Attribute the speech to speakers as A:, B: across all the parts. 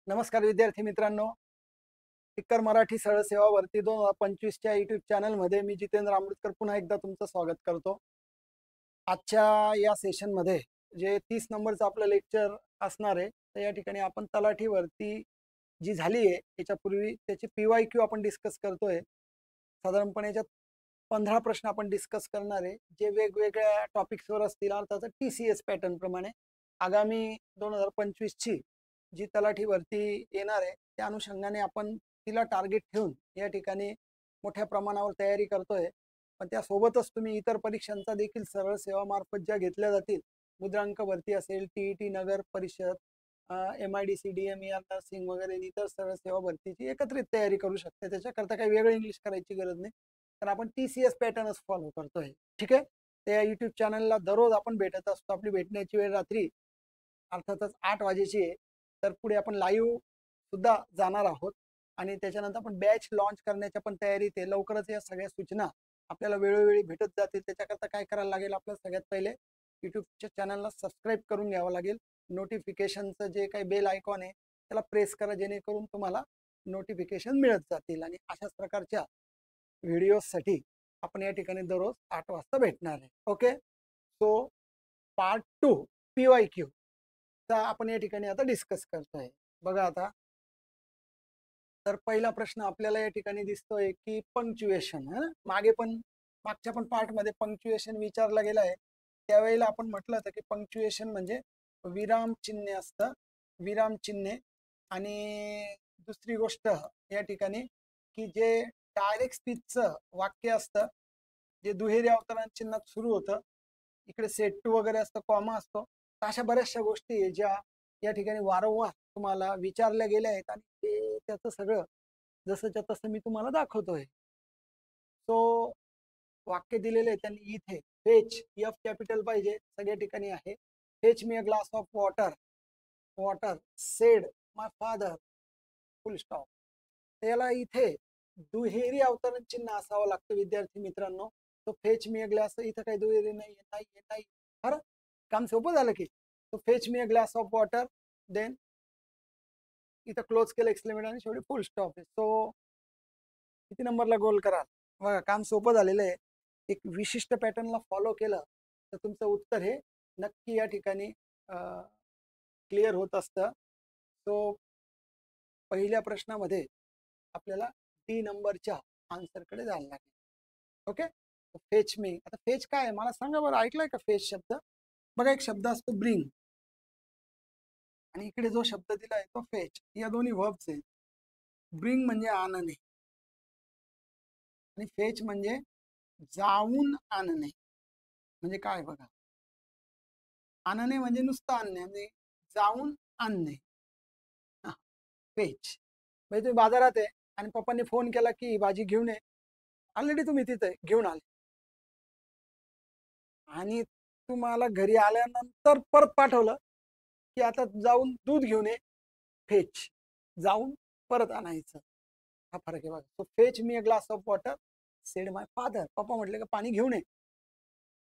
A: नमस्कार विद्यार्थी मित्रांनो, टिक्कर मराठी सरळ सेवा भरती 2025च्या युट्यूब चॅनलमध्ये मी जितेंद्र आमृतकर पुन्हा एकदा तुमचं स्वागत करतो. आजच्या या सेशनमध्ये जे 30 नंबरचं आपलं लेक्चर असणार आहे, तर या ठिकाणी आपण तलाठी भरती जी झाली आहे याच्यापूर्वी त्याची PYQ आपण डिस्कस करतोय. साधारणपणे याच्यात 15 प्रश्न आपण डिस्कस करणार आहे, जे वेगवेगळ्या टॉपिक्सवर असतील. अर्थात TCS पॅटर्न प्रमाणे आगामी 2025ची जी तलाठी भरती येणार आहे त्या अनुषंगाने आपण तिला टार्गेट ठेवून या ठिकाणी मोठ्या प्रमाणावर तयारी करतोय. पण त्यासोबतच तुम्ही इतर परीक्षांचा देखील सरळ सेवा मार्फत ज्या घेतल्या जातील, मुद्रांक भरती असेल, TET नगर परिषद, MIDC DMER नर्सिंग वगैरे इतर सरळ सेवा भरतीची एकत्रित तयारी करू शकते. त्याच्याकरता काही वेगळं इंग्लिश करायची गरज नाही, तर आपण TCS पॅटर्नच फॉलो करतोय. ठीक आहे. त्या युट्यूब चॅनलला दररोज आपण भेटत असतो. आपली भेटण्याची वेळ रात्री अर्थातच 8 वाजेची आहे. तर पुढे आपण लाईव्ह सुद्धा जाणार आहोत आणि त्याच्यानंतर आपण बॅच लॉन्च करण्याच्या पण तयारीत आहे. लवकरच या सगळ्या सूचना आपल्याला वेळोवेळी भेटत जातील. त्याच्याकरता काय करायला लागेल, आपल्याला सगळ्यात पहिले युट्यूबच्या चॅनलला सबस्क्राईब करून घ्यावं लागेल. नोटिफिकेशनचं जे काही बेल आयकॉन आहे त्याला प्रेस करा, जेणेकरून तुम्हाला नोटिफिकेशन मिळत जातील. आणि अशाच प्रकारच्या व्हिडिओसाठी आपण या ठिकाणी दररोज 8 वाजता भेटणार आहे. ओके. सो पार्ट 2 PYQ आपण या ठिकाणी आता डिस्कस करतोय. बघा आता, तर पहिला प्रश्न आपल्याला या ठिकाणी दिसतोय की पंक्च्युएशन. मागच्या पण पार्ट मध्ये पंक्च्युएशन विचारला गेला आहे. त्यावेळेला आपण म्हटलं होतं की पंक्च्युएशन म्हणजे विराम चिन्ह असतं, विराम चिन्हे. आणि दुसरी गोष्ट या ठिकाणी की जे डायरेक्ट स्पीचचं वाक्य असतं, जे दुहेरी अवतरण चिन्हात सुरू होतं, इकडे सेट टू वगैरे असतं, कॉमा असतो. अशा बऱ्याचशा गोष्टी आहे ज्या या ठिकाणी वारंवार तुम्हाला विचारल्या गेल्या आहेत आणि ते त्याचं सगळं जसंच्या तसं मी तुम्हाला दाखवतोय. सो वाक्य दिलेले आहे त्यांनी इथे. फेच, एफ कॅपिटल पाहिजे, सगळ्या ठिकाणी आहे. Fetch me a glass of water, water sed my father, full stop. त्याला इथे दुहेरी अवतरण चिन्ह असावं लागतं विद्यार्थी मित्रांनो. तो फेच मी अ ग्लास, इथं काही दुहेरी नाही नाही. बरं, काम सोपं झालं की. तो fetch me a glass of water, then इथं क्लोज केलं एक्सक्लेमेशन आणि शेवटी फुल स्टॉप आहे. सो किती नंबरला गोल कराल? बघा, काम सोपं झालेलं आहे. एक विशिष्ट पॅटर्नला फॉलो केलं तर तुमचं उत्तर हे नक्की या ठिकाणी क्लिअर होत असतं. सो पहिल्या प्रश्नामध्ये आपल्याला D नंबरच्या आन्सरकडे जायला लागेल. ओके. फेच मी, आता फेच काय आहे मला सांगा बरं, ऐकलंय का फेच शब्द? बघा, एक शब्द असतो ब्रिंग आणि इकडे जो शब्द दिला आहे तो फेच. या दोन्ही वर्ब्स आहेत. ब्रिंग म्हणजे आणणे आणि फेच म्हणजे जाऊन आणणे. म्हणजे काय बघा, आणणे म्हणजे नुसतं आणणे म्हणजे जाऊन आणणे. फेच म्हणजे तुम्ही बाजारात आहे आणि पप्पांनी फोन केला की भाजी घेऊन ये. ऑलरेडी तुम्ही तिथे घेऊन आले आणि तुम्हाला घरी आल्यानंतर परत पाठवलं की आता जाऊन दूध घेऊन ये. फेच, जाऊन परत आणायचं. हा फरक आहे बघा. So fetch me a glass of water, sed my father. पप्पा म्हटले का पाणी घेऊन ये,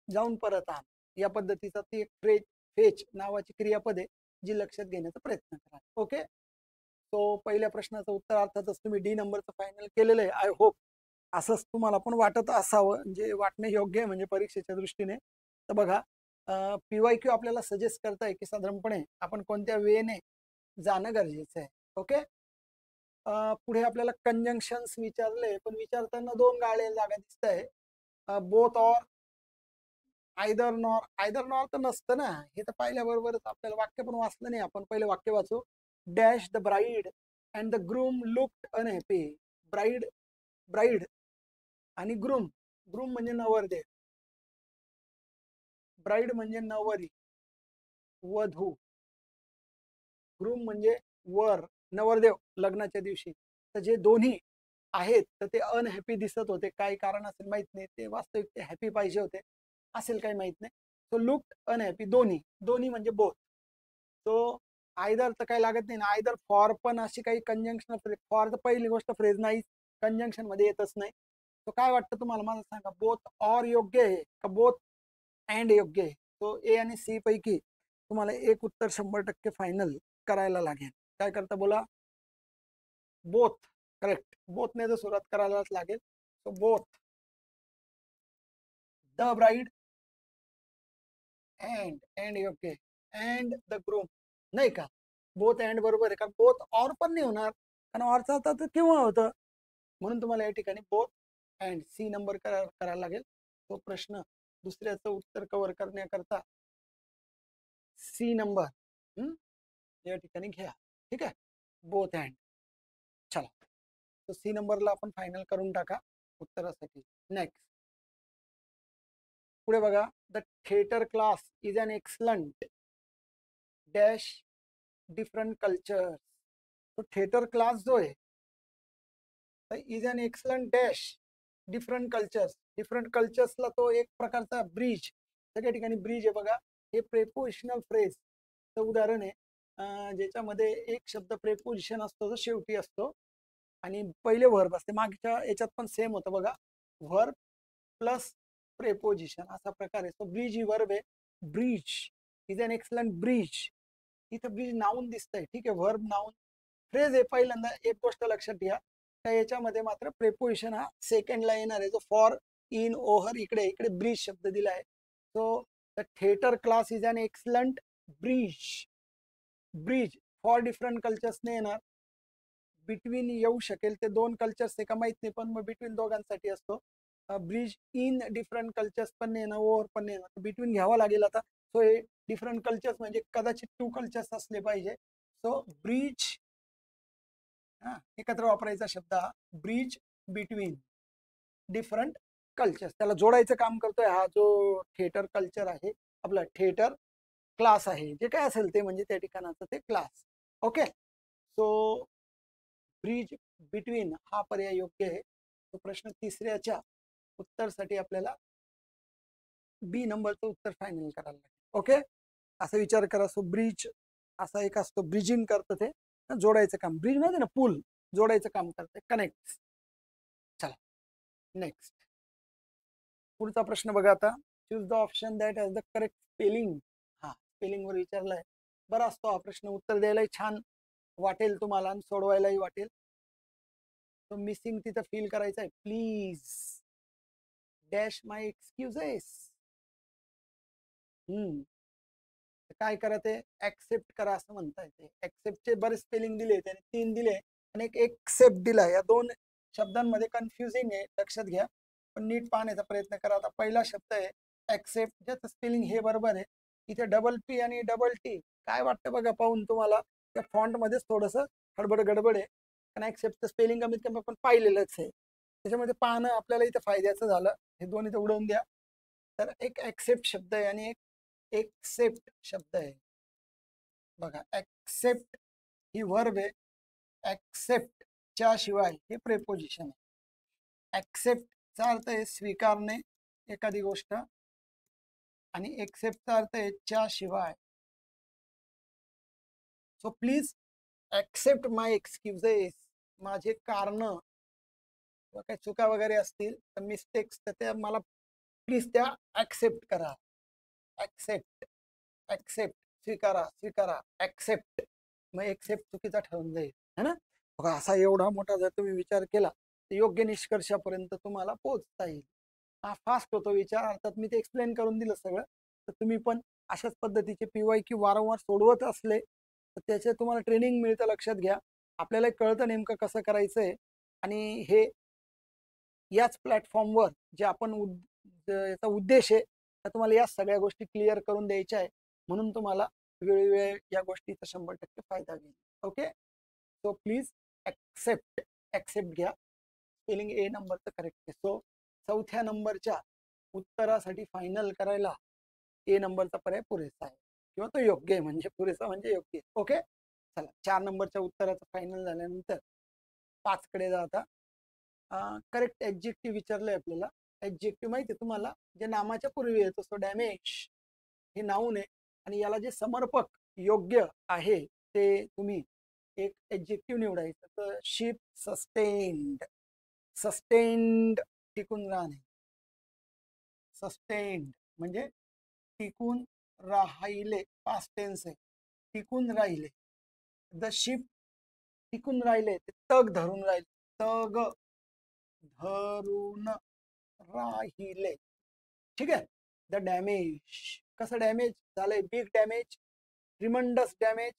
A: जाऊन परत आण. या पद्धतीचा ती एक फेच नावाची क्रियापद आहे जी लक्षात घेण्याचा प्रयत्न करा. ओके. तो पहिल्या प्रश्नाचं उत्तर अर्थातच तुम्ही D नंबरचं फायनल केलेलं आहे. आय होप असंच तुम्हाला पण वाटत असावं, जे वाटणे योग्य आहे म्हणजे परीक्षेच्या दृष्टीने. तर बघा, PYQ आपल्याला सजेस्ट करताय की साधारणपणे आपण कोणत्या वेने जाणं गरजेचं आहे. ओके. पुढे आपल्याला कंजंक्शन्स विचारले, पण विचारताना दोन गाड्या जागा दिसत आहे. Both or, either nor. Either nor तर नसतं ना, हे तर पाहिल्याबरोबरच आपल्याला वाक्य पण वाचलं नाही आपण. पहिले वाक्य वाचू. Dash the bride and the groom looked unhappy. Bride, bride आणि ग्रूम. ग्रूम म्हणजे नवरदेव, ब्राईड म्हणजे नवरी, वधू. ग्रूम म्हणजे वर, नवरदेव लग्नाच्या दिवशी. तर जे दोन्ही आहेत तर ते अनहॅपी दिसत होते. काही कारण असेल माहित नाही, ते वास्तविक ते हॅपी पाहिजे होते, असेल काही माहित नाही. सो लुक्ड अनहॅपी, दोन्ही. दोन्ही म्हणजे बोथ. सो आयदर तर काही लागत नाही ना. आयदर फॉर पण अशी काही कंजंक्शन, फॉर तर पहिली गोष्ट फ्रेज नाही, कंजंक्शन मध्ये येतच नाही. तो काय वाटतं तुम्हाला मला सांगा, बोथ ऑर योग्य आहे का बोथ अँड योग्य आहे? तो A आणि C पैकी तुम्हाला एक उत्तर 100% फायनल करायला लागेल. काय करता बोला? बोथ. करेक्ट. बोथने तर सुरुवात करायलाच लागेल. So both. The bride and योग्य. And the groom. नाही का? बोथ अँड बरोबर आहे का? बोथ ऑर पण नाही होणार, कारण ऑरचा आता केव्हा होतं, म्हणून तुम्हाला या ठिकाणी बोथ अँड सी नंबर करायला लागेल. तो प्रश्न दुसऱ्याचं उत्तर कव्हर करण्याकरता सी नंबर या ठिकाणी घ्या. ठीक आहे, बोथ अँड. चला, तो सी नंबरला आपण फायनल करून टाका उत्तरासाठी. नेक्स्ट पुढे बघा. The theatre class is an excellent dash different culture. तो थिएटर क्लास जो आहे is an excellent dash different cultures. Different कल्चर्सला तो एक प्रकारचा ब्रिज, सगळ्या ठिकाणी ब्रिज आहे बघा. हे प्रेपोजिशनल फ्रेजचं उदाहरण आहे, ज्याच्यामध्ये एक शब्द प्रेपोजिशन असतो जो शेवटी असतो आणि पहिले व्हर्ब असते. मागच्या याच्यात पण सेम होतं बघा, व्हर्ब प्लस प्रेपोजिशन असा प्रकार आहे. सो ब्रिज ही वर्ब आहे. Bridge is an excellent bridge. इथं ब्रिज नाऊन दिसतंय, ठीक आहे, व्हर्ब नाऊन फ्रेज आहे. पहिल्यांदा एक गोष्ट लक्षात घ्या, त्या याच्यामध्ये मात्र प्रेपोजिशन हा सेकंडला येणार आहे, जो फॉर इन ओव्हर इकडे इकडे ब्रिज शब्द दिला आहे. So the theatre class is an excellent bridge. Bridge for different कल्चर्सने येणार. बिटवीन येऊ शकेल ते दोन कल्चर्स आहे का माहित नाही, पण मग बिटवीन दोघांसाठी असतो. ब्रिज इन डिफरंट कल्चर्स पण नाही येणार, ओव्हर पण नाही येणार, बिटवीन घ्यावा लागेल आता. सो हे डिफरंट कल्चर्स म्हणजे कदाचित टू कल्चर्स असले पाहिजे. सो ब्रिज एकत्र वापरायचा शब्द हा ब्रिज बिटवीन डिफरंट कल्चर्स, त्याला जोडायचं काम करतोय हा जो थिएटर कल्चर आहे, आपला थिएटर क्लास आहे, जे काय असेल ते म्हणजे त्या ठिकाणाचं ते class. Okay, so bridge between हा पर्याय योग्य आहे. तो प्रश्न तिसऱ्याच्या उत्तरसाठी आपल्याला बी नंबरचं उत्तर फायनल करायला लागेल. ओके, असा विचार करा. सो ब्रिज असा एक असतो, ब्रिजिंग करतं ते, जोडायचं काम. ब्रिज नाही ना, पूल जोडायचं काम करते, कनेक्ट. चला नेक्स्ट पुढचा प्रश्न बघा आता. Choose the option that has the correct spelling. हा, स्पेलिंग वर विचारलाय. बरा असतो हा प्रश्न, उत्तर द्यायलाही छान वाटेल तुम्हाला आणि सोडवायलाही वाटेल. तो मिसिंग तिथं फील करायचं आहे. Please dash my excuses. काय करा, ते ऍक्सेप्ट करा असं म्हणता येते. ऍक्सेप्टचे बरेच स्पेलिंग दिले, त्याने 3 दिले आणि एक एक्सेप्ट दिला. या दोन शब्दांमध्ये कन्फ्युजिंग आहे, लक्षात घ्या, पण नीट पाहण्याचा प्रयत्न करा. आता पहिला शब्द आहे ऍक्सेप्ट, ज्याचं स्पेलिंग हे बरोबर आहे. इथे डबल पी आणि डबल टी काय वाटतं बघा पाहून तुम्हाला. त्या फॉन्ट मध्येच थोडस हडबड गडबड आहे, कारण ऍक्सेप्टचं स्पेलिंग कमीत कमी आपण पाहिलेलंच आहे, त्याच्यामध्ये पाहणं आपल्याला इथं फायद्याचं झालं. हे दोन इथं उडवून द्या. तर एक ऍक्सेप्ट शब्द आहे आणि एक एक्सेप्ट शब्द आहे बघा. ऍक्सेप्ट ही वर्ब आहे, ऍक्सेप्ट च्या शिवाय हे प्रेपोजिशन आहे. ऍक्सेप्ट चा अर्थ आहे स्वीकारणे एखादी गोष्ट, आणि एक्सेप्टचा अर्थ आहे च्या शिवाय. So please accept my excuses. माझे कारण किंवा काही चुका वगैरे असतील तर मिस्टेक्स, तर त्या मला प्लीज त्या ऍक्सेप्ट करा. ऍक्सेप्ट ऍक्सेप्ट स्वीकारा स्वीकारा ऍक्सेप्ट. मग एक्सेप्ट चुकीचा ठरून जाईल, है ना. बघा, असा एवढा मोठा जर तुम्ही विचार केला तर योग्य निष्कर्षापर्यंत तुम्हाला पोहोचता येईल. हा फास्ट होतो विचार, अर्थात मी ते एक्सप्लेन करून दिलं सगळं. तर तुम्ही पण अशाच पद्धतीचे PYQ वारंवार सोडवत असले तर त्याचे तुम्हाला ट्रेनिंग मिळतं. लक्षात घ्या, आपल्याला कळतं नेमकं कसं करायचंय. आणि हे याच प्लॅटफॉर्मवर जे आपण याचा उद्देश आहे, तर तुम्हाला या सगळ्या गोष्टी क्लिअर करून द्यायच्या आहे, म्हणून तुम्हाला वेळोवेळी या गोष्टीचा 100% फायदा घेईल. Okay, so please accept. Accept घ्या, स्पेलिंग ए नंबरचं करेक्ट आहे. सो चौथ्या नंबरच्या उत्तरासाठी फायनल करायला ए नंबरचा पर्याय पुरेसा आहे, किंवा तो योग्य आहे, म्हणजे पुरेसा म्हणजे योग्य आहे. ओके, चला 4 नंबरच्या उत्तराचं फायनल झाल्यानंतर 5 कडे जा आता. करेक्ट ऍडजेक्टिव्ह विचारलंय आपल्याला. ऍडजेक्टिव्ह माहिती आहे तुम्हाला, जे नामाच्या पूर्वी येतो. सो डॅमेज हे नाऊन आहे, आणि याला जे समर्पक योग्य आहे ते तुम्ही एक ऍडजेक्टिव्ह निवडायचं. तर शिप सस्टेन्ड. सस्टेन्ड टिकून राहणे. सस्टेन्ड म्हणजे टिकून राहिले, पास्ट टेन्स आहे, टिकून राहिले. द शिप टिकून राहिले, ते तग धरून राहिले, तग धरून राहिले. ठीक आहे. द डॅमेज, कसं डॅमेज झालंय? Big damage, tremendous damage,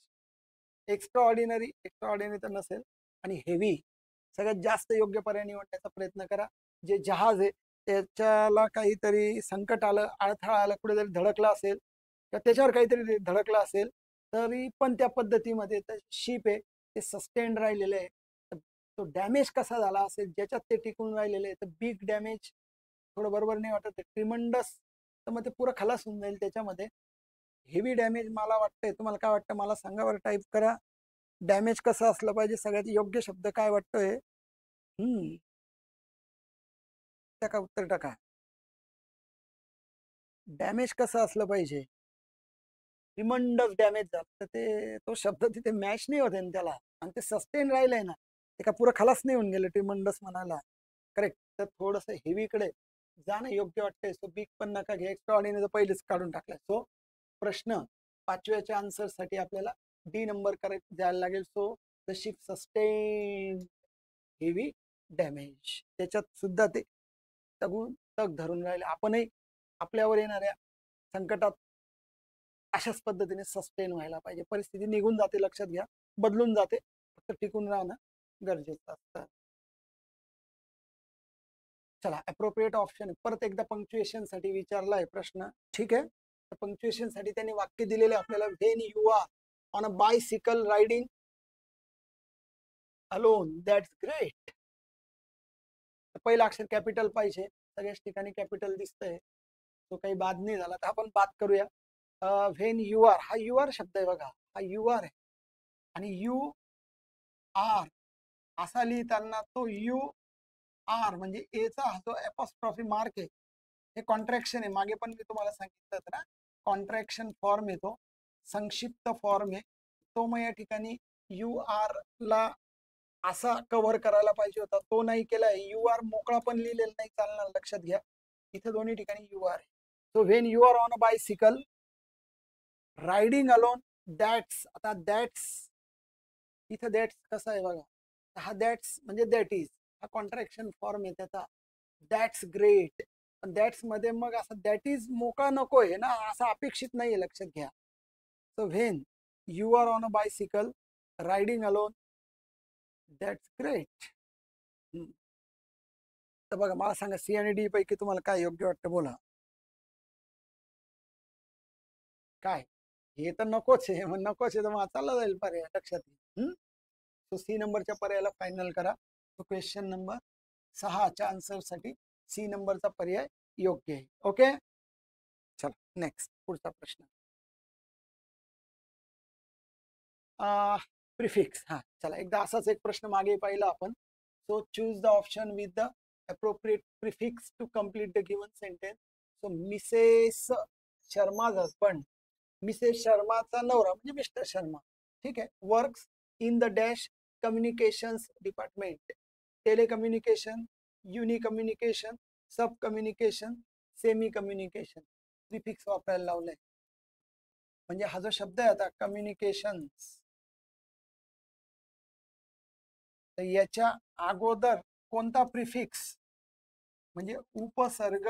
A: extraordinary, extraordinary तर नसेल, आणि हेवी. सगळ्यात जास्त योग्य पर्याय निवडण्याचा प्रयत्न करा. जे जहाज आहे त्याच्याला काहीतरी संकट आलं, अडथळा आला, कुठेतरी धडकला असेल किंवा त्याच्यावर काहीतरी धडकला असेल, तरी पण त्या पद्धतीमध्ये शिप आहे ते सस्टेन राहिलेलं आहे. तो डॅमेज कसा झाला असेल ज्याच्यात ते टिकून राहिलेले आहे, तर बिग डॅमेज थोडं बरोबर नाही वाटत. ट्रिमंडस तर मग ते पुरं खलास होऊन जाईल त्याच्यामध्ये. हेवी डॅमेज मला वाटतंय, तुम्हाला काय वाटतं मला सांगा बरं, टाईप करा. डॅमेज कसं असलं पाहिजे, सगळ्यात योग्य शब्द काय वाटतोय? टाका, उत्तर टाका. डॅमेज कसं असलं पाहिजे? ट्रिमंडस डॅमेज झालं तर ते तो शब्द तिथे मॅच नाही होते त्याला, आणि ते सस्टेन राहिलंय ना, ते का पुरं खलास नाही होऊन गेलं ट्रिमंडस म्हणायला. करेक्ट. तर थोडंसं हेवीकडे जाणं योग्य वाटतंय. सो बिग पण नका घ्या, एक्स्ट्रा ऑर्डिनरी पहिलेच काढून टाकलाय. सो प्रश्न 5व्याच्या आन्सरसाठी आपल्याला डी नंबर करेक्ट द्यायला लागेल. So the ship sustain heavy damage, त्याच्यात सुद्धा ते तग धरून राहिले. आपणही आपल्यावर येणाऱ्या संकटात अशाच पद्धतीने सस्टेन व्हायला पाहिजे. परिस्थिती निघून जाते, लक्षात घ्या, बदलून जाते, फक्त टिकून राहणं गरजेचं असतं. चला, अप्रोप्रिएट ऑप्शन परत एकदा पंक्च्युएशन साठी विचारला आहे प्रश्न. ठीक आहे. तर पंक्च्युएशन साठी त्यांनी वाक्य दिलेले आपल्याला. When you are on a bicycle riding alone, that's great. पहिलं अक्षर कॅपिटल पाहिजे, सगळ्याच ठिकाणी कॅपिटल दिसतंय, तो काही बाद नाही झाला. तर आपण बात करूया. व्हेन यू आर, हा यू आर शब्द आहे बघा, हा यू आर आहे, आणि यू आर असा लिहिताना तो यू आर म्हणजे एचा हा जो एपॉस्ट्रॉफी मार्क आहे, हे कॉन्ट्रॅक्शन आहे. मागे पण मी तुम्हाला सांगितलं होतं ना, कॉन्ट्रॅक्शन फॉर्म येतो, संक्षिप्त फॉर्म आहे तो. मग या ठिकाणी यू आर ला असा कव्हर करायला पाहिजे होता, तो नाही केलाय. यू आर मोकळा पण लिहिलेला नाही चालणार, लक्षात घ्या, इथे दोन्ही ठिकाणी यू आर आहे. So when you are on a bicycle riding alone, that's. आता दॅट्स, इथं दॅट्स कसा आहे बघा, हा दॅट्स म्हणजे दॅट इज, हा कॉन्ट्रॅक्शन फॉर्म आहे त्याचा. दॅट्स ग्रेट, पण दॅट्स मध्ये मग असं दॅट इज मोकळा नको आहे ना, असं अपेक्षित नाहीये, लक्षात घ्या. So when you are on a bicycle riding alone, that's great. तर बघा, मला सांगा सी आणि डी पैकी तुम्हाला काय योग्य वाटतं, बोला. काय? हे तर नकोच आहे, मग नकोच आहे तर मग चालला जाईल पर्याय, लक्षात घ्या. तो सी नंबरच्या पर्यायाला फायनल करा. तो क्वेश्चन नंबर 6च्या आन्सरसाठी सी नंबरचा पर्याय योग्य आहे. ओके, चला नेक्स्ट, पुढचा प्रश्न. प्रिफिक्स. हा, चला एकदा असाच एक प्रश्न मागे पाहिला आपण. So choose the option with the appropriate prefix to complete the given sentence. So Mrs Sharma's husband, Mrs शर्माचा नवरा म्हणजे मिस्टर शर्मा, ठीक आहे, works in the dash communications department. Telecommunication, uni communication, sub communication, semi communication. Prefix वापरायला लावलंय. म्हणजे हा जो शब्द आहे आता कम्युनिकेशन्स, तर याच्या अगोदर कोणता प्रिफिक्स म्हणजे उपसर्ग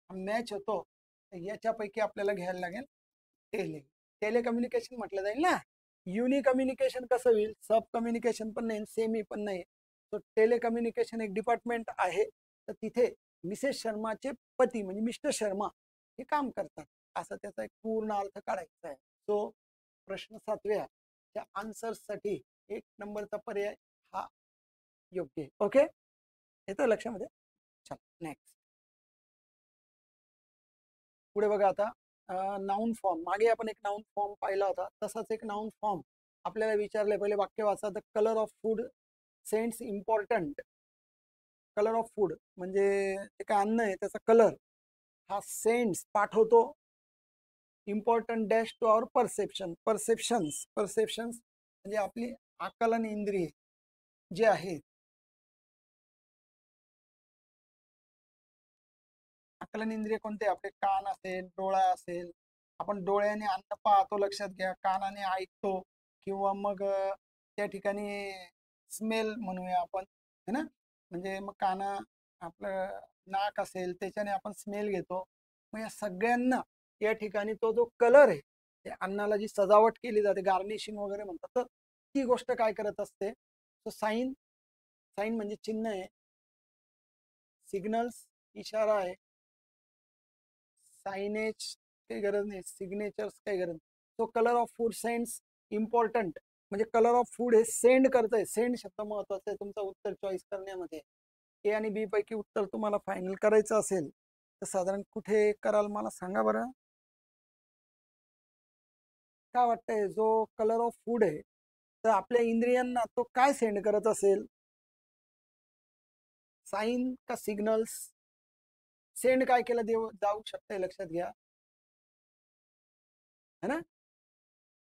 A: मॅच होतो, तर याच्यापैकी आपल्याला घ्यायला लागेल टेले. टेलिकम्युनिकेशन म्हटलं जाईल ना. युनि कम्युनिकेशन कसं होईल? सब कम्युनिकेशन पण नाही, सेमी पण नाही. तो टेलिकम्युनिकेशन एक डिपार्टमेंट आहे, तर तिथे मिसेस शर्माचे पती म्हणजे मिस्टर शर्मा हे काम करतात, असा त्याचा एक पूर्ण अर्थ काढायचा आहे. तो प्रश्न 7व्या आन्सरसाठी 1 नंबरचा पर्याय हा योग्य आहे. ओके, येतं लक्षामध्ये. चला नेक्स्ट, पुढे बघा. आता नाउन फॉर्म, मागे आपण एक नाउन फॉर्म पाहिला होता, तसाच एक नाउन फॉर्म आपल्याला विचारले. पहिले वाक्य वाचा. The colour of food sends important. Colour of food म्हणजे ते काय अन्न आहे त्याचा कलर हा सेंड्स पाठवतो important dash to our perception. Perceptions म्हणजे आपली आकलन इंद्रिय जे आहेत. आकलन इंद्रिय कोणते? आपले कान असेल, डोळा असेल. आपण डोळ्याने अन्न पाहतो, लक्षात घ्या, कानाने ऐकतो, किंवा मग त्या ठिकाणी स्मेल म्हणूया आपण, है ना. म्हणजे मग आपलं नाक असेल त्याच्याने आपण स्मेल घेतो. मग या सगळ्यांना या ठिकाणी तो जो कलर आहे, ते अन्नाला जी सजावट केली जाते, गार्निशिंग वगैरे म्हणतात, तर ती गोष्ट काय करत असते. तो साईन, साईन म्हणजे चिन्ह आहे, सिग्नल्स इशारा आहे, सायनेज काही गरज नाही, सिग्नेचर्स काही गरज नाही. तो colour of food sends important, म्हणजे कलर ऑफ फूड हे सेंड करतंय. सेंड शब्द महत्वाचा आहे तुमचं उत्तर चॉईस करण्यामध्ये. ए आणि बी पैकी उत्तर तुम्हाला फायनल करायचं असेल तर साधारण कुठे कराल मला सांगा बरं. काय वाटतंय, जो कलर ऑफ फूड आहे तर आपल्या इंद्रियांना तो काय सेंड करत असेल, साईन का सिग्नल्स. सेंड काय केलं जाऊ शकतंय, लक्षात घ्या, है ना.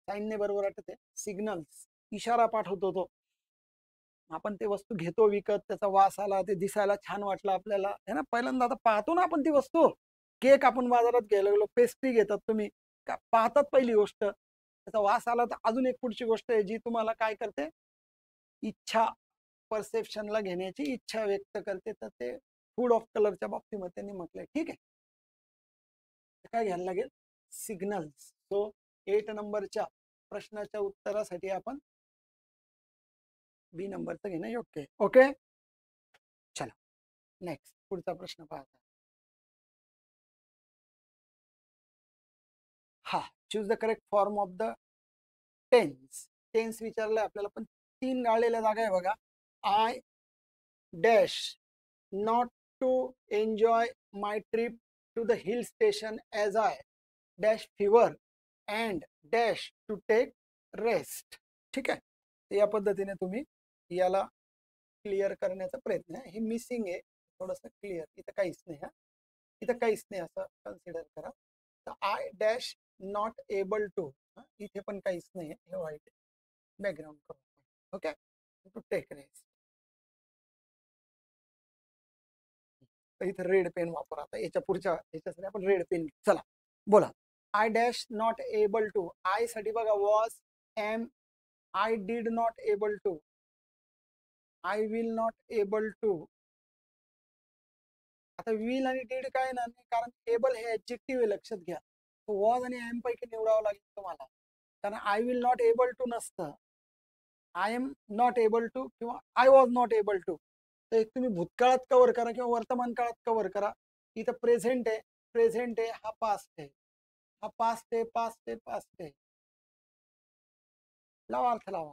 A: साईनने बरोबर वाटत आहे, सिग्नल्स इशारा पाठवतो तो. आपण ते वस्तू घेतो विकत, त्याचा वास आला, ते दिसायला छान वाटलं आपल्याला, है ना. पहिल्यांदा आता पाहतो ना आपण ती वस्तू. केक आपण बाजारात घ्यायला गेलो, पेस्ट्री घेतात तुम्ही, का पाहतात पहिली गोष्ट, त्याचा वास आला तर अजून एक पुढची गोष्ट आहे जी तुम्हाला काय करते, इच्छा, परसेप्शनला घेण्याची इच्छा व्यक्त करते. तर ते फूड ऑफ कलरच्या बाबतीमध्ये त्यांनी म्हटलंय. ठीक आहे, काय घ्यायला लागेल, सिग्नल्स. सो 8 नंबरच्या प्रश्नाच्या उत्तरासाठी आपण बी नंबरचं घेणं योग्य आहे. ओके, चला नेक्स्ट पुढचा प्रश्न पाहता. हा, choose the correct form of the tense. Tense विचारलंय आपल्याला, पण 3 गाळलेल्या जागा आहे बघा. I dash not to enjoy my trip to the hill station as I dash fever and dash to take rest. ठीक आहे, तर या पद्धतीने तुम्ही याला क्लिअर करण्याचा प्रयत्न आहे. हे मिसिंग आहे थोडंसं, क्लिअर इथं काहीच नाही. हा, इथं काहीच नाही असं कन्सिडर करा. तर I dash not able to, इथे पण काहीच नाही, हे व्हाईट बॅकग्राऊंड करू. Okay, to take rest. तर इथं रेड पेन वापरा. आता याच्या पुढच्या याच्यासाठी आपण रेड पेन, चला बोला. I dash not able to, I साठी बघा was, am, I did not able to, I will not able to. आता विल आणि डीड काय ना नाही, कारण एबल हे ऍडजेक्टिव्ह आहे, लक्षात घ्या. वॉज आणि एम पैकी निवडावं लागेल तुम्हाला, कारण I will not able to नसतं, I am not able to किंवा I was not able to. तर एक तुम्ही भूतकाळात कव्हर करा किंवा वर्तमान काळात कव्हर करा. इथं प्रेझेंट आहे, प्रेझेंट आहे, हा पास्ट आहे, हा पास्ट आहे, पास्ट आहे, पास्ट आहे. लावा, अर्थ लावा.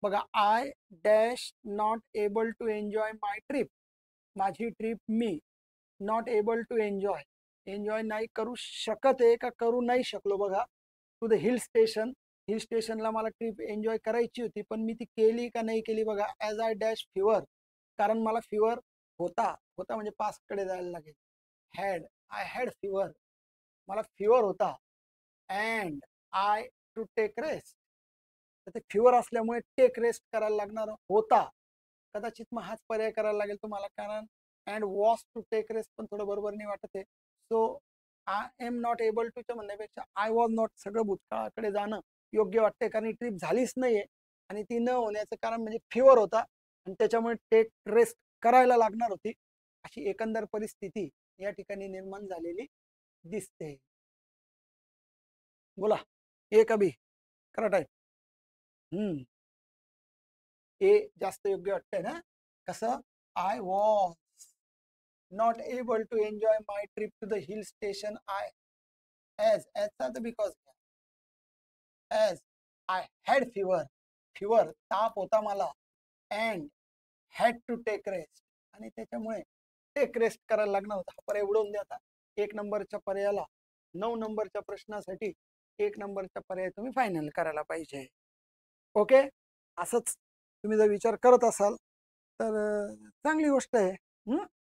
A: बघा, I dash not able to enjoy my trip, माझी ट्रिप मी, not able to enjoy, enjoy नाही करू शकत आहे का करू नाही शकलो बघा, to the hill station, hill स्टेशनला मला ट्रिप एन्जॉय करायची होती पण मी ती केली का नाही केली बघा. ॲज आय डॅश फिवर, कारण मला फिवर होता, होता म्हणजे पास्टकडे जायला लागेल. हॅड, आय हॅड फिवर, मला फिवर होता. And I to take rest, तर ते फिवर असल्यामुळे टेक रेस्ट करायला लागणार होता. कदाचित मग हाच पर्याय करायला लागेल तुम्हाला, कारण and was to take rest पण थोडं बरोबर नाही वाटत आहे. So I am not able टूच्या म्हणण्यापेक्षा आय वॉज नॉट, सगळं भूतकाळाकडे जाणं योग्य वाटते, कारण ही ट्रिप झालीच नाहीये आणि ती न होण्याचं कारण म्हणजे फिवर होता आणि त्याच्यामुळे टेक रेस्ट करायला लागणार होती. अशी एकंदर परिस्थिती या ठिकाणी निर्माण झालेली दिसते. बोला, ए का बी, करा टाईप. ए जास्त योग्य वाटतंय ना. कसं, I was not able to enjoy my trip to the hill station, I चा तर because, as I had fever, fever ताप होता मला, and had to take rest, आणि त्याच्यामुळे टेक रेस्ट करायला लागणार होता. हा पर्याय उडवून द्या आता. 1 नंबरच्या पर्यायाला 9 नंबरच्या प्रश्नासाठी 1 नंबरचा पर्याय तुम्ही फायनल करायला पाहिजे. ओके, असंच तुम्ही जर विचार करत असाल तर चांगली गोष्ट आहे.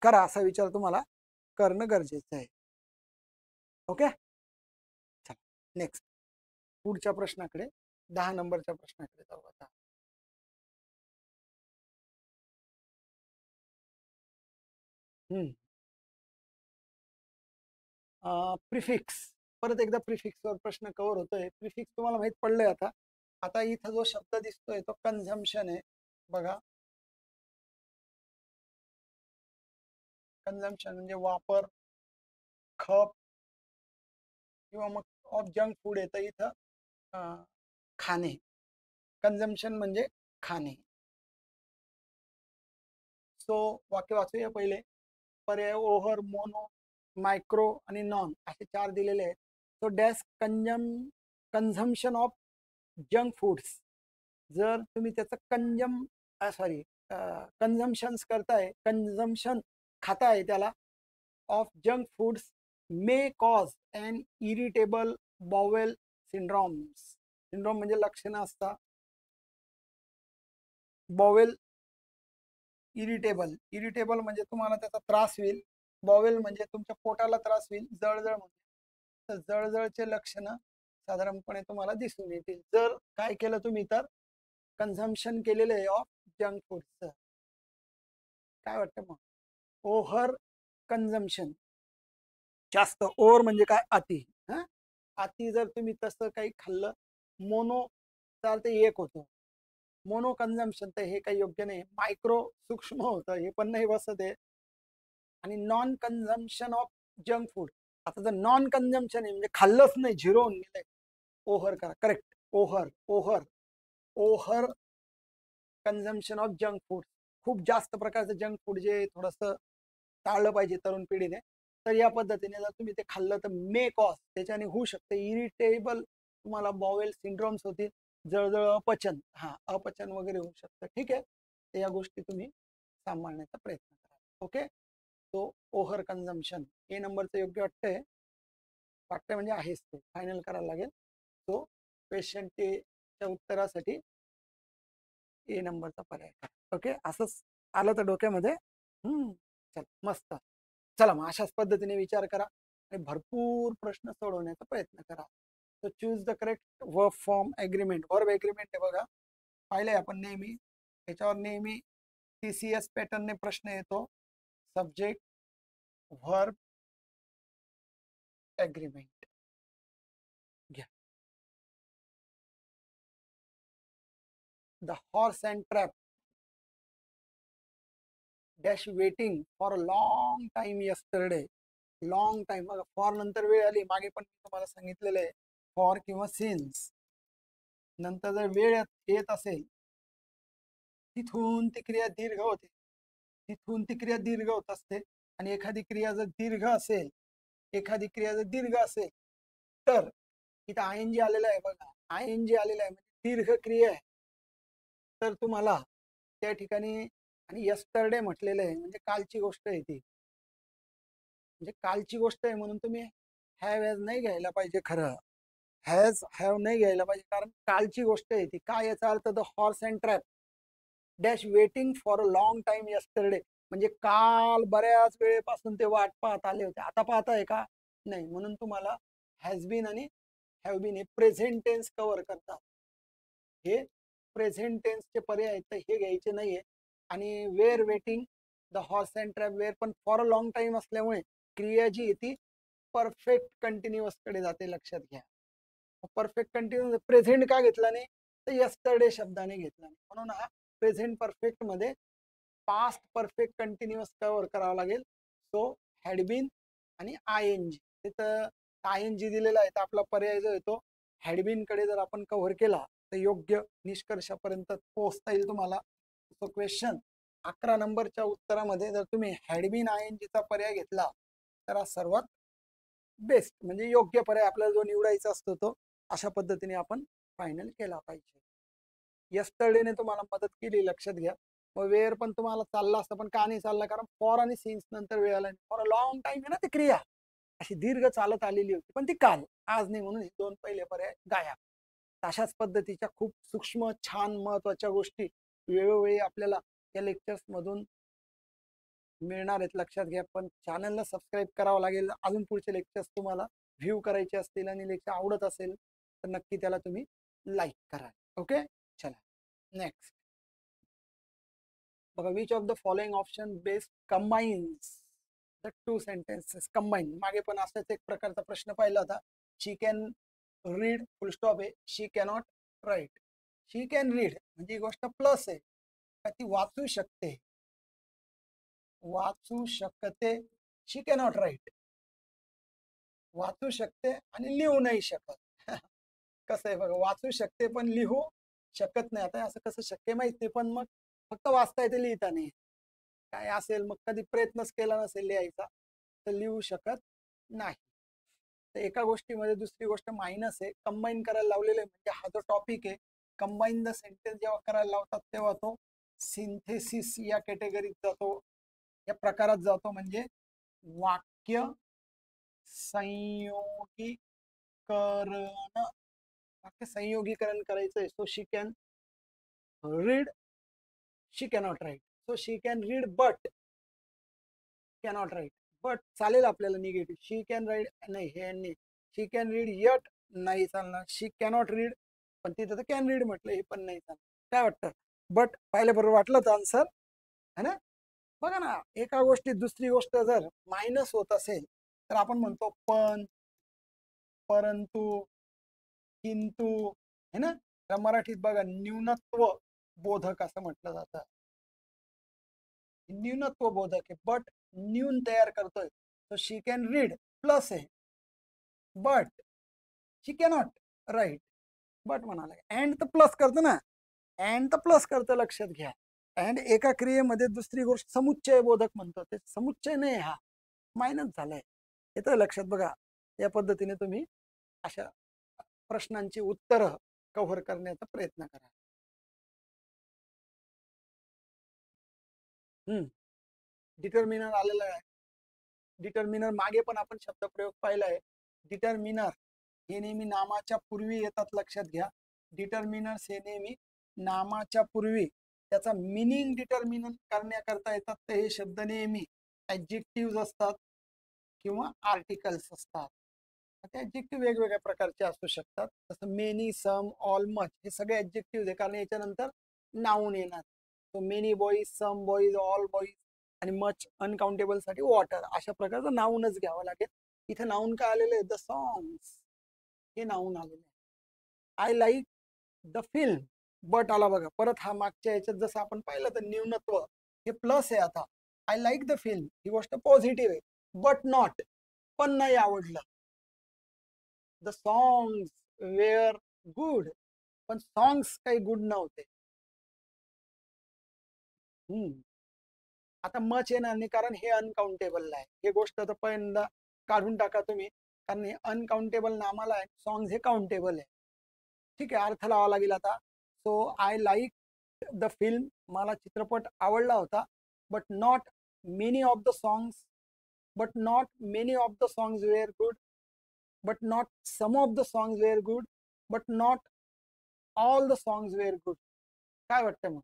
A: करा, असा विचार तुम्हाला करणं गरजेचं आहे. ओके, चला नेक्स्ट पुढच्या प्रश्नाकडे, 10 नंबरच्या प्रश्नाकडे जाऊ आता. प्रिफिक्स, परत एकदा प्रिफिक्सवर प्रश्न कव्हर होतोय. प्रिफिक्स तुम्हाला माहित पडलंय आता. आता इथं जो शब्द दिसतोय तो कन्झम्पशन आहे बघा. कन्झम्पशन म्हणजे वापर, खप किंवा मग ऑफ जंक फूड येतं इथं खाणे. कन्झम्पशन म्हणजे खाणे. सो वाक्य वाचूया पहिले. पर्याय ओव्हर, मोनो, मायक्रो आणि नॉन असे 4 दिलेले आहेत. So dash consumption of junk foods. जर तुम्ही त्याचं कन्झम्पन्स करताय, कन्झम्पशन खाताय त्याला, of junk foods may cause and irritable bowel syndromes. Syndrome म्हणजे लक्षणं असतात. बॉवेल इरिटेबल म्हणजे तुम्हाला त्याचा त्रास होईल. बॉवेल म्हणजे तुमच्या पोटाला त्रास होईल. जळजळ म्हणजे, तर जळजळचे लक्षणं साधारणपणे तुम्हाला दिसून येतील जर काय केलं तुम्ही तर कन्झम्पशन केलेलं आहे ऑफ जंक फूडचं. काय वाटतं मग? ओव्हर कन्झम्पशन, जास्त. ओव्हर म्हणजे काय? अति. हा, अति जर तुम्ही तसं काही खाल्लं. मोनो तर ते एक होतं, मोनो कन्झम्पशन, तर हे काही योग्य नाही. मायक्रो सूक्ष्म होतं, हे पण नाही बसत आहे. आणि non consumption of junk food. आता जर नॉन कन्झम्पशन आहे म्हणजे खाल्लंच नाही, झिरो होऊन गेलंय. ओव्हर करा, correct. Over over over consumption of junk food. खूप जास्त प्रकारचं जंक फूड जे थोडंसं टाळलं पाहिजे तरुण पिढीने. तर या पद्धतीने जर तुम्ही ते खाल्लं तर मे कॉज, त्याच्याने होऊ शकते इरिटेबल, तुम्हाला बॉवेल सिंड्रोम्स होतील, जळजळ, अपचन, अपचन वगैरे होऊ शकतं. ठीक आहे, तर या गोष्टी तुम्ही सांभाळण्याचा प्रयत्न करा. ओके, तो ओव्हर कन्झम्पशन ए नंबरचं योग्य वाटतंय. वाटतंय म्हणजे आहेच, ते फायनल करायला लागेल. तो पेशंटच्या उत्तरासाठी ए नंबरचा पर्याय. ओके, असंच आलं तर डोक्यामध्ये. चल मस्त. चला मग अशाच पद्धतीने विचार करा आणि भरपूर प्रश्न सोडवण्याचा प्रयत्न करा. तर choose the correct verb form agreement. Verb agreement आहे बघा, पाहिलंय आपण नेहमी. त्याच्यावर नेहमी TCS पॅटर्नने प्रश्न येतो. Subject, verb, agreement. घ्या. The horse and trap dash waiting for a long time yesterday. Long time बघा, फॉर नंतर वेळ आली, मागे पण मी तुम्हाला सांगितलेलं आहे. फॉर किंवा सिन्स नंतर जर वेळ येत असेल, तिथून ती क्रिया दीर्घ होते. तिथून ती क्रिया दीर्घ होत असते. आणि एखादी क्रिया जर दीर्घ असेल, तर इथं ING आलेला आहे बघा, ING आलेला आहे म्हणजे दीर्घ क्रिया आहे. तर तुम्हाला त्या ठिकाणी, आणि यस्टरडे म्हटलेलं आहे म्हणजे कालची गोष्ट आहे ती, म्हणजे कालची गोष्ट आहे म्हणून तुम्ही हॅव हॅज नाही घ्यायला पाहिजे. खरं हॅव नाही घ्यायला पाहिजे, कारण कालची गोष्ट आहे ती. काय याचा अर्थ? The horse and trap dash waiting for a long time yesterday, म्हणजे काल बऱ्याच वेळेपासून ते वाट पाहत आले होते. आता पाहताय का? नाही. म्हणून तुम्हाला हॅज बीन आणि हॅव बीन हे प्रेझेंट टेन्स कव्हर करतात. हे प्रेझेंट टेन्सचे पर्याय आहेत, तर हे घ्यायचे नाहीये. आणि were waiting the horse and trap, were पण फॉर अ लॉंग टाइम असल्यामुळे क्रिया जी आहे ती परफेक्ट कंटिन्युअस कडे जाते, लक्षात घ्या. परफेक्ट कंटिन्युअस प्रेझेंट का घेतला नाही? तर यस्टरडे शब्दाने घेतला नाही. म्हणून हा प्रेझेंट परफेक्ट मध्ये पास्ट परफेक्ट कंटिन्युअस कव्हर करावा लागेल. सो हॅड बीन आणि ING. तिथं ING दिलेला आहे, तर आपला पर्याय जो येतो हॅड बीन कडे जर आपण कव्हर केला तर योग्य निष्कर्षापर्यंत पोहोचता येईल तुम्हाला. सो क्वेश्चन 11 नंबरच्या उत्तरामध्ये जर तुम्ही हॅड बीन ING चा पर्याय घेतला तर हा सर्वात बेस्ट, म्हणजे योग्य पर्याय आपल्याला जो निवडायचा असतो तो अशा पद्धतीने आपण फायनल केला पाहिजे. यस्टरडेने तुम्हाला मदत केली, लक्षात घ्या. मग वेळ पण तुम्हाला चालला असतं, पण का नाही चालला? कारण फॉर आणि सिन्स नंतर वेळ आला. फॉर अ लॉंग टाइम आहे ना ती क्रिया, अशी दीर्घ चालत आलेली होती, पण ती काल, आज नाही, म्हणून हे दोन पहिले पर्याय गायब. अशाच पद्धतीच्या खूप सूक्ष्म, छान, महत्वाच्या गोष्टी वेळोवेळी आपल्याला या लेक्चर्स मधून मिळणार आहेत, लक्षात घ्या. पण चॅनलला सबस्क्राईब करावं लागेल. अजून पुढचे लेक्चर्स तुम्हाला व्ह्यू करायचे असतील आणि लेक्चर आवडत असेल तर नक्की त्याला तुम्ही लाईक करा. ओके, चला नेक्स्ट बघा. Which of the following option best combines the two sentences. Combine, मागे पण असाच एक प्रकारचा प्रश्न पाहिला होता. She can read, full stop आहे, she cannot write. She can read म्हणजे ही गोष्ट प्लस आहे का ती वाचू शकते. वाचू शकते. शी कॅनॉट राईट. वाचू शकते आणि लिहू नाही शकत. कसं आहे बघा, वाचू शकते पण लिहू शकत नाही. आता असं कसं शक्य माहित नाही, पण मग फक्त वाचता येते, लिहिता नाही. काय असेल मग, कधी प्रयत्नच केला नसेल लिहायचा तर लिहू शकत नाही. तर एका गोष्टीमध्ये दुसरी गोष्ट मायनस आहे, कंबाईन करायला लावलेलं आहे. म्हणजे हा जो टॉपिक आहे, कंबाईन द सेंटेन्स जेव्हा करायला लावतात तेव्हा तो सिंथेसिस या कॅटेगरीत जातो, या प्रकारात जातो. म्हणजे वाक्य संयोगीकरण. वाक्य संयोगीकरण करायचंय. So she can read, she cannot write. So she can read but cannot write. But चालेल आपल्याला निगेटिव्ह. शी कॅन राईड नाही, हे नाही. शी कॅन रीड यट नाही चालणार. शी कॅनॉट रीड, पण तिथं तर कॅन रीड म्हटलं, हे पण नाही चालणार. काय वाटतं? बट पाहिल्याबरोबर वाटलं तर आन्सर है ना. बघा ना, एका गोष्टीत दुसरी गोष्ट जर मायनस होत असेल तर आपण म्हणतो पण, परंतु, किंतु, है ना. तर मराठीत बघा न्यूनत्व बोधक असं म्हटलं जातं. न्यूनत्व बोधक आहे. बट न्यून तयार करतोय. तो शी कॅन रीड प्लस आहे, but she cannot write. But म्हणाला अँड तर प्लस करतो ना, अँड तर प्लस करतं, लक्षात घ्या. अँड एका क्रियेमध्ये दुसरी गोष्ट समुच्चय बोधक म्हणतो, ते समुच्चय नाही, हा मायनस झालाय. येतं लक्षात. बघा या पद्धतीने तुम्ही अशा प्रश्नांची उत्तरं कव्हर करण्याचा प्रयत्न करा. डिटर्मिनर आलेला आहे. डिटर्मिनर मागे पण आपण शब्दप्रयोग पाहिला आहे. डिटर्मिनर हे नेहमी नामाच्या पूर्वी येतात, लक्षात घ्या. डिटर्मिनर्स हे नेहमी नामाच्या पूर्वी त्याचा मिनिंग डिटर्मिन करण्याकरता येतात. तर हे शब्द नेहमी ऍडजेक्टिव्ह असतात किंवा आर्टिकल्स असतात. ते ऍडजेक्टिव्ह वेगवेगळ्या प्रकारचे असू शकतात. जसं मेनी, सम, ऑल, मच हे सगळे ऍडजेक्टिव्ह आहे, कारण याच्यानंतर नाऊन येणार. सो मेनी बॉईज, सम बॉईज, ऑल बॉईज आणि मच अनकाउंटेबल साठी वॉटर, अशा प्रकारचं नाऊनच घ्यावं लागेल. इथे नाऊन काय आलेलं आहे? द सॉंग्स हे नाऊन आलेलं आहे. I like the film, but आला बघा परत. हा मागच्या याच्यात जसं आपण पाहिलं तर न्यूनत्व हे प्लस आहे. आता आय लाईक द फिल्म ही गोष्ट पॉझिटिव्ह आहे. बट नॉट, पण नाही आवडलं. द सॉंग्स वेअर गुड, पण सॉंग्स काही गुड नव्हते. आता मच येणार नाही, कारण हे अनकाउंटेबल आहे. हे गोष्ट तर पहिल्यांदा काढून टाका तुम्ही, कारण हे अनकाउंटेबल नामाला आहे. सॉंग्स हे काउंटेबल आहे. ठीक आहे, अर्थ लावा लागेल आता. So I like the film, मला चित्रपट आवडला होता. But not many of the songs, but not many of the songs were good, but not some of the songs were good, but not all the songs were good. काय वाटतं मग?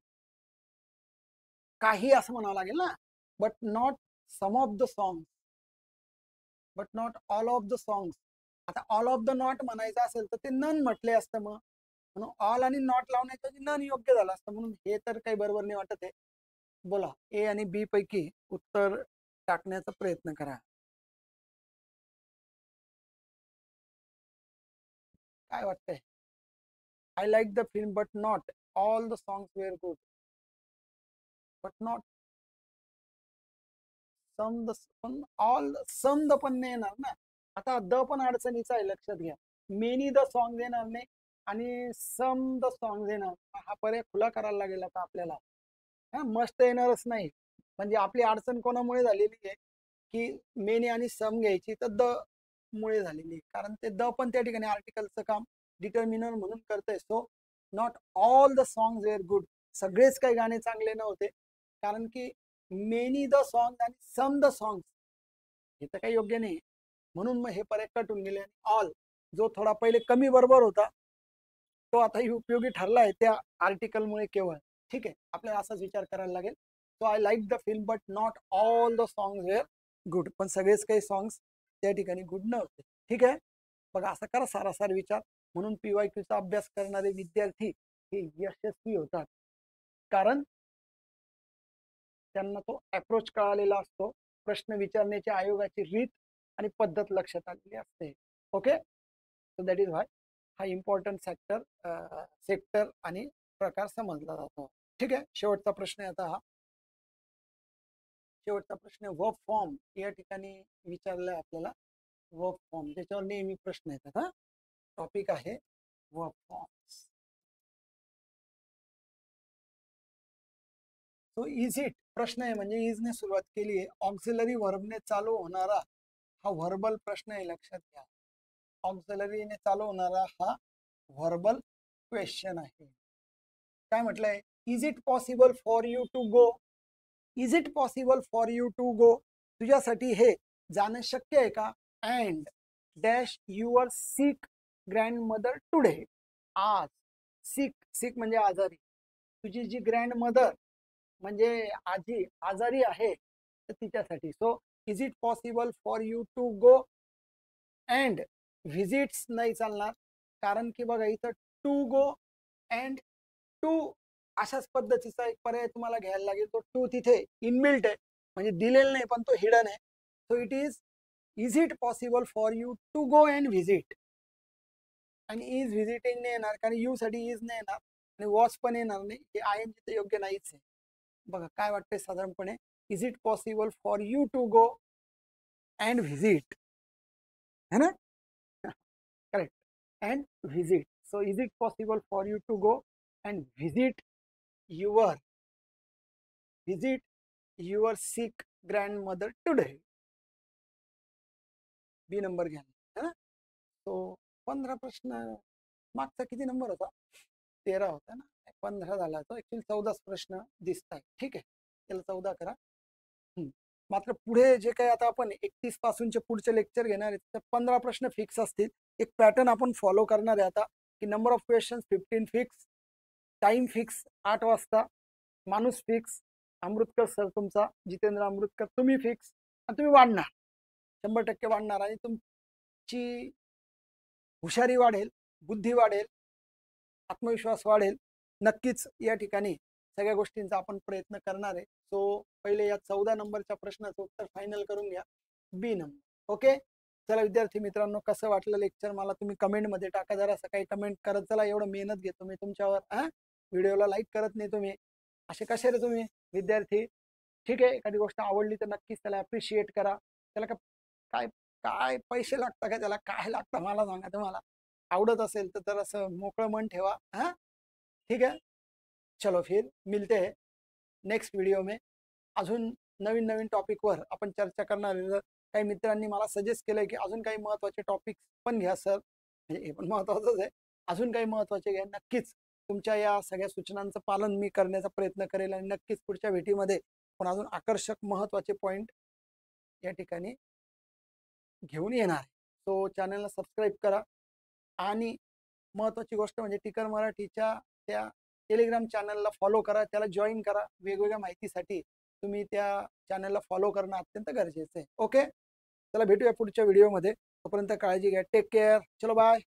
A: काही असं म्हणावं लागेल ना. But not some of the songs, but not all of the songs. आता all of the not म्हणायचं असेल तर ते नन म्हटले असतं. मग म्हणून ऑल आणि नॉट लावण्याचं नन योग्य झालं असतं. म्हणून हे तर काही बरोबर नाही वाटत आहे. बोला, ए आणि बी पैकी उत्तर टाकण्याचा प्रयत्न करा. काय वाटतंय? I like the film but not all the songs were good, but not some the, पण ऑल सम द पण नाही येणार ना. आता द पण अडचणीचा आहे, लक्षात घ्या. मेनी द सॉंग येणार नाही आणि सम द सॉंग येणार. हा पर्याय खुला करायला लागेल आता आपल्याला. हा मस्त येणारच नाही. म्हणजे आपली अडचण कोणामुळे झालेली आहे की मेनी आणि सम घ्यायची तर द मुळे झालेली आहे. कारण ते द पण त्या ठिकाणी आर्टिकलचं काम डिटर्मिनर म्हणून करतंय. So not all the songs were good, सगळेच काही गाणे चांगले नव्हते. कारण की मेनी द सॉंग आणि सम द सॉंग्स हे तर काही योग्य नाही. म्हणून मग हे पर्याय कटून गेले. ऑल जो थोडा पहिले कमी बरोबर होता तो आताही उपयोगी ठरला आहे त्या आर्टिकलमुळे केवळ. ठीक आहे, आपल्याला असाच विचार करायला लागेल. So I like the film but not all the songs were good, पण सगळेच काही सॉंग्स त्या ठिकाणी गुड नव्हते. ठीक आहे, बघा असं करा सारासार विचार. म्हणून PYQचा अभ्यास करणारे विद्यार्थी हे यशस्वी होतात, कारण त्यांना तो अप्रोच कळालेला असतो. प्रश्न विचारण्याच्या आयोगाची रीत आणि पद्धत लक्षात आलेली असते. ओके, सो दॅट इज व्हाय हा इम्पॉर्टंट सेक्टर आणि प्रकार समजला जातो. ठीक आहे, शेवटचा प्रश्न आहे आता हा. शेवटचा प्रश्न वर्क फॉर्म या ठिकाणी विचारलाय आपल्याला. वर्क फॉर्म त्याच्यावर नेहमी प्रश्न येतात. हा टॉपिक आहे वर्क फॉर्म्स. तो इज इट प्रश्न आहे, म्हणजे इजने सुरुवात केली आहे. ऑक्झिलरी व्हर्बने चालू होणारा हा व्हर्बल प्रश्न आहे, लक्षात घ्या. ऑक्झिलरीने चालू होणारा हा व्हर्बल क्वेश्चन आहे. काय म्हटलंय? Is it possible for you to go? Is it possible for you to go? तुझ्यासाठी हे जाणं शक्य आहे का? And dash your sick grandmother today. आज सिक म्हणजे आजारी. तुझी जी ग्रँड मदर म्हणजे आजी आजारी आहे, तर तिच्यासाठी. So is it possible for you to go? And visits नाही चालणार, कारण की बघा इथं टू गो अँड टू अशाच पद्धतीचा एक पर्याय तुम्हाला घ्यायला लागेल. तो टू तिथे इनबिल्ट आहे, म्हणजे दिलेला नाही पण तो हिडन आहे. So is it possible for you to go and visit. आणि इज व्हिजिटिंग नाही येणार, कारण यू साठी इज नाही येणार आणि वॉच पण येणार नाही. हे आय एन जी योग्य नाहीच आहे. बघा काय वाटतंय साधारणपणे, is it possible for you to go and visit, है ना? Correct. And visit. So is it possible for you to go and visit your sick grandmother today. B number घ्या, है ना? तो 15 प्रश्न. मागचा किती नंबर होता? 13 होता ना, 15 झाला. तो ऍक्च्युअली 14 प्रश्न दिसत आहे. ठीक आहे, त्याला 14 करा. मात्र पुढे जे काही आता आपण 31 पासूनचे पुढचे लेक्चर घेणार आहेत, तर 15 प्रश्न फिक्स असतील. एक पॅटर्न आपण फॉलो करणार आहे आता, की number of question 15 fix, time fix 8 वाजता, माणूस फिक्स, अमृतकर सर तुमचा जितेंद्र अमृतकर तुम्ही फिक्स, आणि तुम्ही वाढणार 100% वाढणार. आणि तुमची हुशारी वाढेल, बुद्धी वाढेल, आत्मविश्वास वाढेल. नक्कीच या ठिकाणी सगळ्या गोष्टींचा आपण प्रयत्न करणार आहे. सो पहिले या 14 नंबरच्या प्रश्नाचं उत्तर फायनल करून घ्या, बी नंबर. ओके, चला विद्यार्थी मित्रांनो, कसं वाटलं लेक्चर मला तुम्ही कमेंटमध्ये टाका. जरा असं काही कमेंट करत चला, एवढं मेहनत घेतो मी तुमच्यावर. व्हिडिओला लाईक करत नाही तुम्ही, असे कसे रे तुम्ही विद्यार्थी? ठीक आहे, एखादी गोष्ट आवडली तर नक्कीच त्याला अप्रिशिएट करा. त्याला काय काय पैसे लागतात का त्याला? काय लागतं मला सांगा. तुम्हाला आवडत असेल तर असं मोकळं मन ठेवा. ठीक है, चलो फिर मिलते हैं नेक्स्ट वीडियो में. अजून नवीन नवीन टॉपिकवर आपण चर्चा करणार आहे. काही मित्रांनी मला सजेस्ट केलंय की अजून काही महत्त्वाचे टॉपिक्स पण घ्या सर, म्हणजे हे पण महत्त्वाचंच आहे. अजून काही महत्त्वाचे घ्या. नक्कीच तुमच्या या सगळ्या सूचनांचं पालन मी करण्याचा प्रयत्न करेल, आणि नक्कीच पुढच्या भेटीमध्ये आपण अजून आकर्षक महत्त्वाचे पॉईंट या ठिकाणी घेऊन येणार आहे. सो चॅनलला सबस्क्राईब करा, आणि महत्त्वाची गोष्ट म्हणजे टिकर मराठीच्या त्या टेलिग्राम चॅनलला फॉलो करा, त्याला जॉईन करा. वेगवेगळ्या माहितीसाठी तुम्ही त्या चॅनलला फॉलो करणं अत्यंत गरजेचं आहे. ओके, चला भेटूया पुढच्या व्हिडिओमध्ये. तोपर्यंत काळजी घ्या. Take care. चलो बाय.